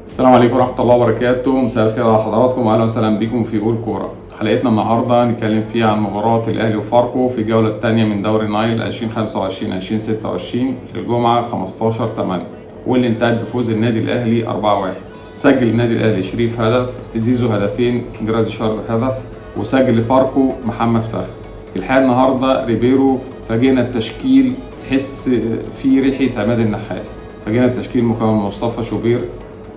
السلام عليكم ورحمة الله وبركاته. مساء الخير على حضراتكم وأهلا وسهلا بكم في قول كورة. حلقتنا النهاردة نتكلم فيها عن مباراة الأهلي وفاركو في الجولة الثانية من دوري نايل 2025-2026 الجمعة 15/8، واللي انتهت بفوز النادي الأهلي 4-1. سجل النادي الأهلي شريف هدف، زيزو هدفين، جراديشار هدف، وسجل لفاركو محمد فخر. في الحقيقة النهاردة ريبيرو فاجئنا التشكيل، تحس فيه ريحة عماد النحاس. فاجئنا التشكيل مكون مصطفى شوبير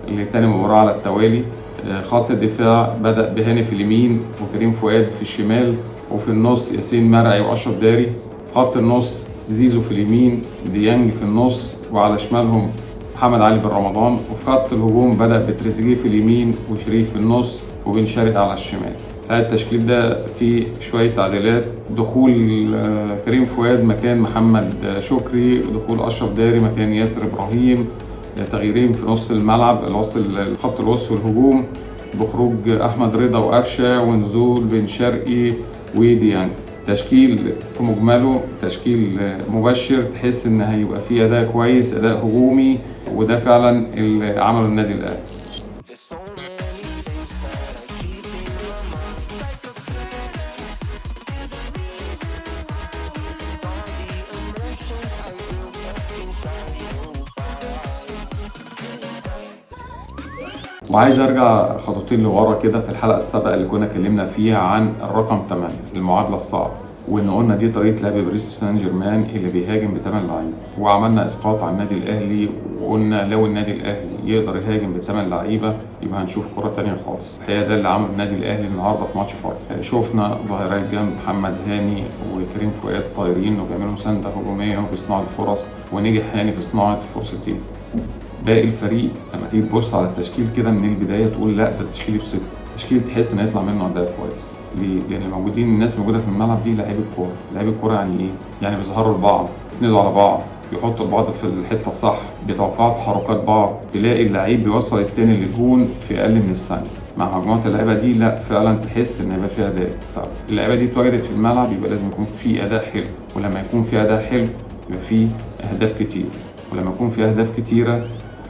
اللي تاني مباراة على التوالي. خط الدفاع بدأ بهاني في اليمين وكريم فؤاد في الشمال، وفي النص ياسين مرعي وأشرف داري. في خط النص زيزو في اليمين، ديانج في النص، وعلى شمالهم محمد علي بن رمضان. وفي خط الهجوم بدأ بتريزيجيه في اليمين وشريف في النص وبن شرقي على الشمال. التشكيل ده فيه شوية تعديلات: دخول كريم فؤاد مكان محمد شكري، دخول أشرف داري مكان ياسر إبراهيم، تغييرين في نص الملعب، خط الوسط والهجوم بخروج احمد رضا وقفشه ونزول بن شرقي وديانج. تشكيل في مجمله تشكيل مبشر، تحس ان هيبقى فيه اداء كويس، اداء هجومي، وده فعلا اللي عمله النادي الاهلي. وعايز ارجع خطوتين لورا كده في الحلقه السابقه اللي كنا اتكلمنا فيها عن الرقم 8، المعادله الصعبه، وان قلنا دي طريقه لعب باريس سان جيرمان اللي بيهاجم ب8 لعيبه، وعملنا اسقاط على النادي الاهلي وقلنا لو النادي الاهلي يقدر يهاجم ب8 لعيبه يبقى هنشوف كره تانية خالص. الحقيقه ده اللي عمله النادي الاهلي النهارده في ماتش فاركو. شفنا ظاهرات جنب محمد هاني وكريم فؤاد طايرين وبيعملوا مسانده هجوميه وبيصنعوا الفرص، ونجح هاني في صناعه فرصتين. باقي الفريق لما تيجي تبص على التشكيل كده من البدايه تقول لا، ده التشكيل يبسط، تشكيل تحس ان يطلع منه اداء كويس. ليه؟ لان الموجودين، الناس الموجوده في الملعب دي لعيبه كوره. لعيبه كوره يعني ايه؟ يعني بيظهروا لبعض، يسندوا على بعض، يحطوا بعض في الحته الصح، بيتوقعوا تحركات بعض، تلاقي اللعيب بيوصل التاني للجون في اقل من الثانيه. مع مجموعه اللعيبه دي لا فعلا تحس ان يبقى فيها اداء. طب اللعيبه دي اتواجدت في الملعب يبقى لازم يكون في اداء حلو، ولما يكون في اداء حلو يبقى في اهداف كتير، ولما يكون في اهداف كتيره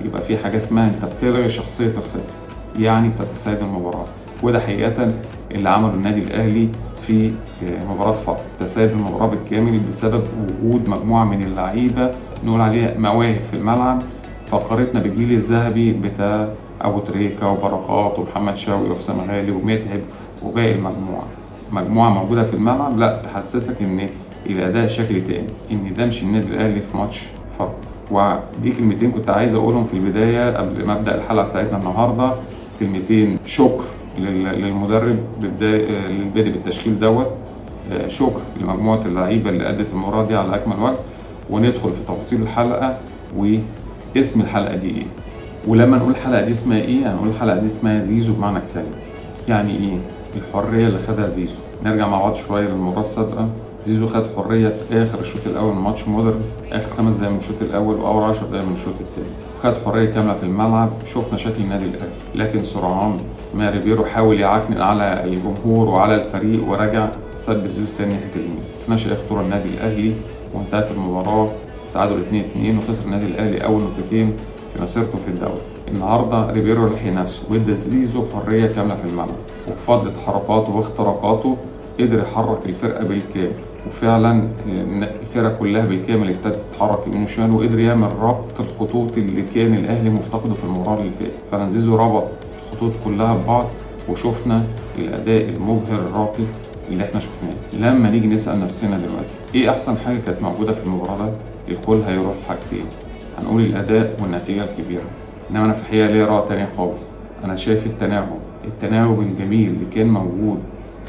يبقى في حاجه اسمها انت بتلغي شخصيه الخصم، يعني بتتسيد المباراه. وده حقيقه اللي عمله النادي الاهلي في مباراه فاركو، تسيد المباراه بالكامل بسبب وجود مجموعه من اللعيبه نقول عليها مواهب في الملعب. فكرتنا بالجيل الذهبي بتاع ابو تريكه وبركات ومحمد شوقي وحسام غالي ومتعب وباقي مجموعه موجوده في الملعب، لا تحسسك ان الاداء شكل تاني، ان ده مش النادي الاهلي في ماتش فاركو. ودي كلمتين كنت عايز اقولهم في البدايه قبل ما ابدا الحلقه بتاعتنا النهارده. كلمتين شكر للمدرب للبدء بالتشكيل دوت، شكر لمجموعه اللعيبه اللي ادت المباراه دي على اكمل وجه. وندخل في تفاصيل الحلقه واسم الحلقه دي ايه. ولما نقول الحلقه دي اسمها ايه، هنقول الحلقه دي اسمها زيزو بمعنى الكلمه. يعني ايه الحريه اللي خدها زيزو؟ نرجع مع بعض شويه للمباراه السابقه. زيزو خد حريه في اخر الشوط الاول من ماتش مودرن، اخر 5 دقايق من الشوط الاول واول 10 دقايق من الشوط الثاني، خد حريه كامله في الملعب. شفنا شكل النادي الاهلي، لكن سرعان ما ريبيرو حاول يعكنن على الجمهور وعلى الفريق ورجع سد زيزو تاني ناحيه اليمين. شفناش اي خطوره النادي الاهلي وانتهت المباراه تعادل 2-2، وخسر النادي الاهلي اول نقطتين في مسيرته في الدوري. النهارده ريبيرو لحق نفسه وادى زيزو حريه كامله في الملعب، وبفضل تحركاته واختراقاته قدر يحرك الفرقه بالكامل. وفعلا الفرقه كلها بالكامل ابتدت تتحرك يمين وشمال، وقدر يعمل ربط الخطوط اللي كان الاهلي مفتقده في المباراه اللي فاتت. فعلا زيزو ربط الخطوط كلها ببعض، وشفنا الاداء المبهر الراقي اللي احنا شفناه. لما نيجي نسال نفسنا دلوقتي ايه احسن حاجه كانت موجوده في المباراه ده، الكل هيروح حاجتين، هنقول الاداء والنتيجه الكبيره. انما انا في الحقيقه ليا راي تاني خالص. انا شايف التناغم الجميل اللي كان موجود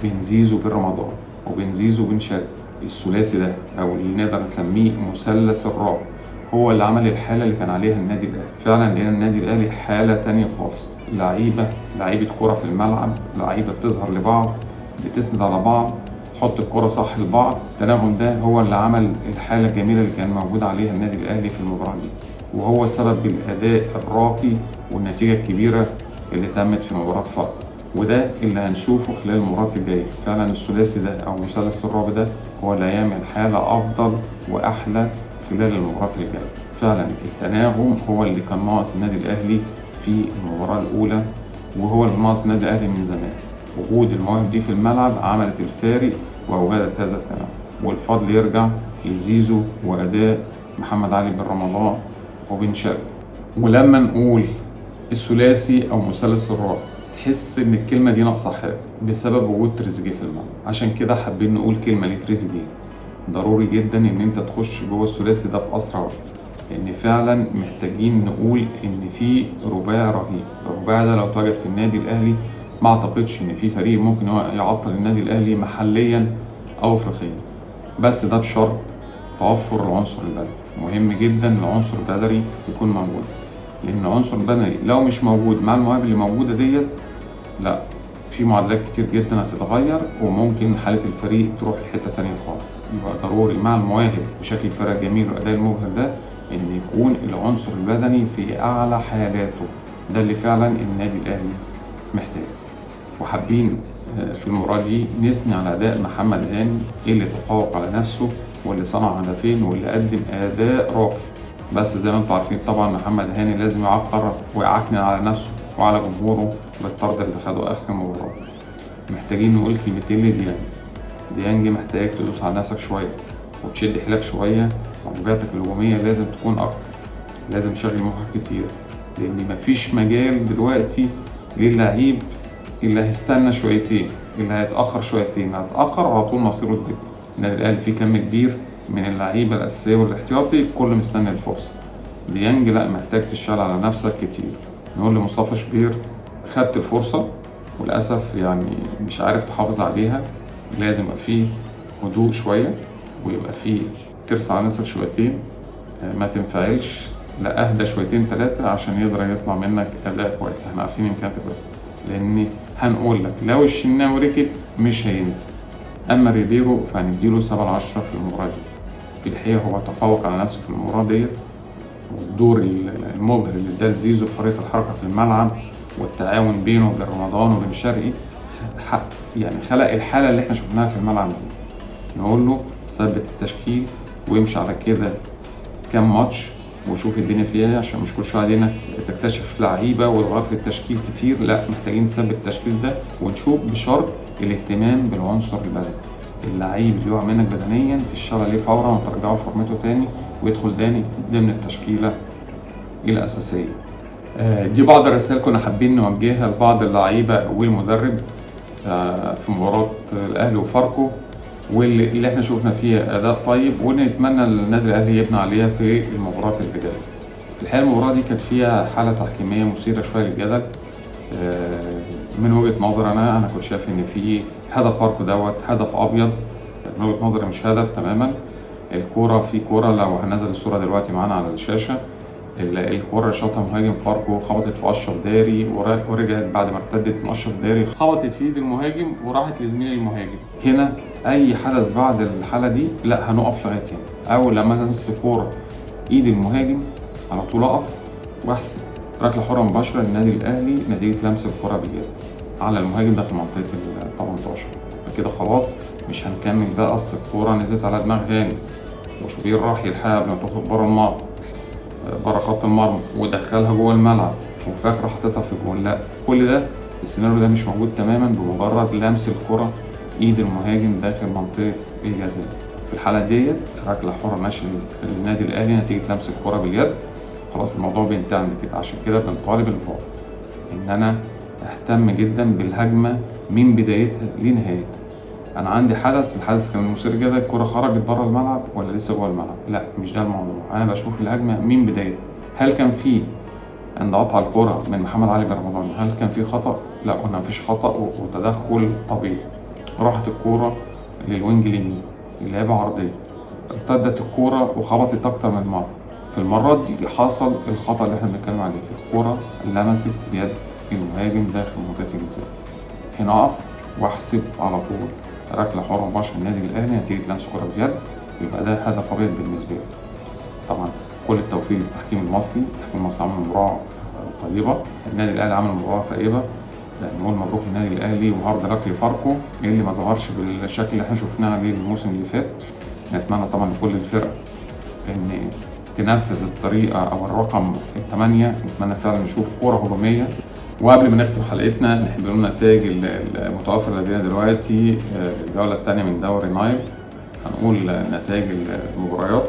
بين زيزو وبين رمضان وبين زيزو وبين شرقي. الثلاثي ده او اللي نقدر نسميه مثلث الرعب هو اللي عمل الحاله اللي كان عليها النادي الاهلي. فعلا لقينا النادي الاهلي حاله تانية خالص، لعيبه كره في الملعب، لعيبه بتظهر لبعض، بتسند على بعض، تحط الكره صح لبعض. التناغم ده هو اللي عمل الحاله الجميله اللي كان موجود عليها النادي الاهلي في المباراه دي، وهو سبب الاداء الراقي والنتيجه الكبيره اللي تمت في مباراه فاركو. وده اللي هنشوفه خلال المباريات الجايه. فعلا الثلاثي ده او مثلث الرعب ده هو اللي هيعمل حاله افضل واحلى خلال المباريات الجايه. فعلا التناغم هو اللي كان ناقص النادي الاهلي في في المباراة الأولى، وهو اللي ناقص النادي الأهلي من زمان. وجود المواهب دي في الملعب عملت الفارق وأوجدت هذا التنوع، والفضل يرجع لزيزو وأداء محمد علي بن رمضان وبن شرقي. ولما نقول الثلاثي أو مثلث الرعب تحس إن الكلمة دي ناقصة حاجة بسبب وجود تريزيجيه في الملعب. عشان كده حابين نقول كلمة لتريزيجيه، ضروري جدا إن أنت تخش جوه الثلاثي ده في أسرع وقت، لأن فعلا محتاجين نقول إن في رباعي رهيب. الرباعي ده لو اتواجد في النادي الأهلي ما أعتقدش إن في فريق ممكن يعطل النادي الأهلي محليا أو أفريقيا، بس ده بشرط توفر العنصر البدني. مهم جدا العنصر البدني يكون موجود، لأن العنصر البدني لو مش موجود مع المواهب اللي موجودة ديت، لا، في معادلات كتير جدا هتتغير وممكن حالة الفريق تروح لحتة تانية خالص. يبقى ضروري مع المواهب بشكل الفرق الجميل والأداء المبهر ده إن يكون العنصر البدني في أعلى حالاته. ده اللي فعلا النادي الأهلي محتاج. وحابين في المباراة دي نثني على أداء محمد هاني اللي تفوق على نفسه واللي صنع هدفين واللي قدم أداء راقي. بس زي ما انتم عارفين طبعا محمد هاني لازم يعقر ويعكنن على نفسه وعلى جمهوره بالطرد اللي خده آخر المباراة. محتاجين نقول كلمتين لديانج. ديانج محتاج تدوس على نفسك شوية وتشد حيلك شوية، ومواجهتك الهجومية لازم تكون أكتر، لازم تشغل مخك كتير، لأن مفيش مجال دلوقتي للعيب اللي هيستنى شويتين، اللي هيتأخر شويتين. هيتأخر على طول مصيره الدب. النادي الأهلي فيه كم كبير من اللعيبة الأساسية والاحتياطي كل مستني الفرصة. ديانج لا، محتاج تشتغل على نفسك كتير. نقول لمصطفى شوبير خدت الفرصة وللأسف يعني مش عارف تحافظ عليها، لازم يبقى فيه هدوء شوية ويبقى فيه ترسى على نفسك شويتين، ما تنفعلش، لا اهدى شويتين ثلاثة عشان يقدر يطلع منك أداء كويس. احنا عارفين إمكانياتك كويسة، لأن هنقول لك لو الشناوي ركب مش هينزل، أما ريبيرو فهنديله 7/10 في المباراة دي. في الحقيقة هو تفوق على نفسه في المباراة ديت، والدور المبهر اللي اداه لزيزو بطريقة الحركة في الملعب والتعاون بينه وبين رمضان وبن شرقي يعني خلق الحالة اللي احنا شفناها في الملعب دي. نقول له ثبت التشكيل ويمشي على كده كام ماتش وشوف الدنيا فيها ايه، عشان مش كل شويه علينا تكتشف لعيبه والغاء في التشكيل كتير. لا، محتاجين نثبت التشكيل ده ونشوف بشرط الاهتمام بالعنصر البدني. اللعيب اللي يقع منك بدنيا تشتغل عليه فورا وترجعه لفورمته تاني ويدخل تاني ضمن التشكيله الاساسيه. دي بعض الرسائل كنا حابين نوجهها لبعض اللعيبه والمدرب في مباراه الاهلي وفاركو، واللي احنا شوفنا فيها اداء طيب، ونتمنى النادي الاهلي يبني عليها في المباراه اللي جايه. في الحقيقه المباراه دي كانت فيها حاله تحكيميه مثيره شويه للجدل. من وجهه نظري انا كنت شايف ان في هدف فاركو دوت هدف ابيض. من وجهه نظري مش هدف تماما. الكوره في كوره لو هنزل الصوره دلوقتي معانا على الشاشه، الكوره اللي شاطها مهاجم فاركو خبطت في اشرف داري ورجعت بعد ما ارتدت من اشرف داري خبطت في ايد المهاجم وراحت لزميل المهاجم. هنا اي حدث بعد الحاله دي لا، هنقف لغايه هنا. اول لما تمس الكوره ايد المهاجم على طول اقف واحسب ركله حره مباشره للنادي الاهلي نتيجه لمس الكوره باليد على المهاجم داخل منطقه ال 18. كده خلاص مش هنكمل بقى. اصل الكوره نزلت على دماغ هاني وشوبير راح يلحقها قبل ما تخرج بره خط المرمى ودخلها جوه الملعب وفي الاخر حطيتها في الجول. لا، كل ده السيناريو ده مش موجود تماما بمجرد لمس الكره ايد المهاجم داخل منطقه الجزاء. في الحاله ديت ركله حره ماشيه للنادي الاهلي نتيجه لمس الكره باليد. خلاص الموضوع بينتهي عند كده. عشان كده بنطالب الفار ان انا اهتم جدا بالهجمه من بدايتها لنهايتها. انا عندي الحدث كان مثير جدا، الكره خرجت بره الملعب ولا لسه جوه الملعب؟ لا، مش ده الموضوع. انا بشوف الهجمه من بدايتها. هل كان في عند قطع الكره من محمد علي بن رمضان هل كان في خطا؟ لا، قلنا مفيش خطا وتدخل طبيعي. راحت الكوره للوينج اليمين، اللعبه عرضيه، ارتدت الكوره وخبطت اكتر من مره. في المرات دي حصل الخطا اللي احنا بنتكلم عليه، الكوره لمست بيد المهاجم داخل منطقه الجزاء. هنا اقف واحسب على طول ركله حره مباشره النادي الاهلي نتيجه لمس كره بيد، يبقى ده هدف ابيض بالنسبه لي. طبعا كل التوفيق للتحكيم المصري. التحكيم المصري عمل مباراه طيبه، النادي الاهلي عمل مباراه طيبه. نقول مبروك للنادي الاهلي وهارد لك لفاركو اللي ما ظهرش بالشكل اللي احنا شفناه عليه الموسم اللي فات. نتمنى طبعا لكل الفرق ان تنفذ الطريقة أو الرقم 8. نتمنى فعلا نشوف كورة هجومية. وقبل ما نختم حلقتنا نحب نقول النتائج المتوفرة لدينا دلوقتي الجولة الثانية من دوري نايل. هنقول نتائج المباريات.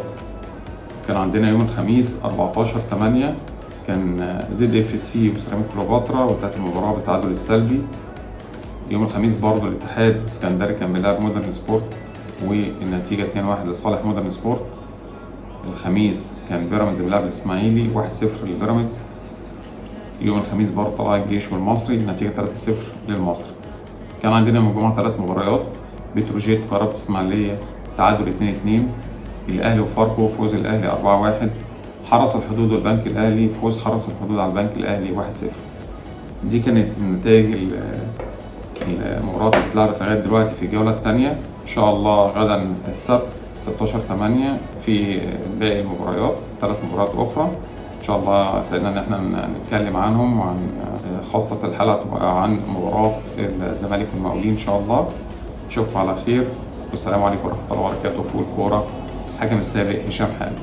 كان عندنا يوم الخميس 14/8 كان زد اف سي وسيراميك كليوباترا وانتهت المباراة بالتعادل السلبي. يوم الخميس برضه الاتحاد اسكندري كان بيلعب مودرن سبورت والنتيجة 2-1 لصالح مودرن سبورت. الخميس كان بيراميدز بيلعب الاسماعيلي 1-0 للبيراميدز. يوم الخميس برضه طلع الجيش والمصري النتيجة 3-0 للمصري. كان عندنا مجموعة 3 مباريات. بتروجيت قربت اسماعيلية تعادل 2-2. الأهلي وفاركو فوز الأهلي 4-1. حرس الحدود والبنك الأهلي فوز حرس الحدود على البنك الأهلي 1-0. دي كانت نتائج المباريات اللي اتلعبت لغاية دلوقتي في الجولة الثانية. إن شاء الله غدا السبت 16/8 في باقي المباريات 3 مباريات أخرى. إن شاء الله سعيدنا إن احنا نتكلم عنهم وعن خاصة الحلقة تبقى عن مباراة الزمالك والمقاولين إن شاء الله. نشوفكم على خير والسلام عليكم ورحمة الله وبركاته. فول كورة، الحكم السابق هشام حامد.